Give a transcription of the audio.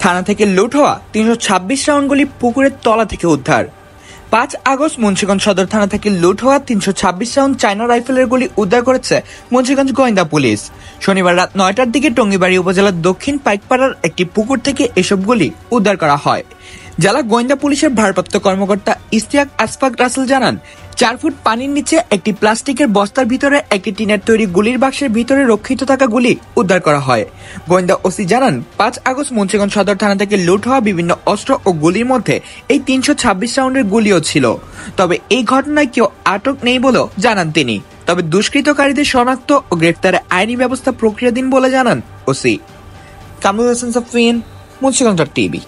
থানা থেকে লুট হওয়া 326 রাউন্ড গুলি পুকুরের তলা থেকে উদ্ধার। 5 আগস্ট মুন্সিগঞ্জ সদর থানা থেকে লুট হওয়া 326 রাউন্ড চায়না রাইফেলের গুলি উদ্ধার করেছে মুন্সিগঞ্জ গোয়েন্দা পুলিশ। শনিবার রাত 9টার দিকে টঙ্গিবাড়ি উপজেলার দক্ষিণ পাইকপাড়ার একটি পুকুর থেকে এসব গুলি উদ্ধার করা হয়। জেলা গোয়েন্দা পুলিশের ভারপ্রাপ্ত কর্মকর্তা ইশতিয়াক আশফাক রাসেল জানান, 4 ফুট পানির নিচে একটি প্লাস্টিকের বস্তার ভিতরে একটি টিনের তৈরি গুলির বাক্সের ভিতরে রক্ষিত থাকা গুলি উদ্ধার করা হয়। গোয়েন্দা ওসি জানান, 5 আগস্ট মুন্সিগঞ্জ সদর থানা থেকে লুট হওয়া বিভিন্ন অস্ত্র ও গুলির মধ্যে এই 326 রাউন্ডের গুলিও ছিল। তবে এই ঘটনায় কেউ আটক নেই বলেও জানান তিনি। তবে দুষ্কৃতকারীদের শনাক্ত ও গ্রেফতারে আইনি ব্যবস্থা প্রক্রিয়াধীন বলে জানান ওসি। কামরুল হাসান সাফিন, মুন্সিগঞ্জ টিভি।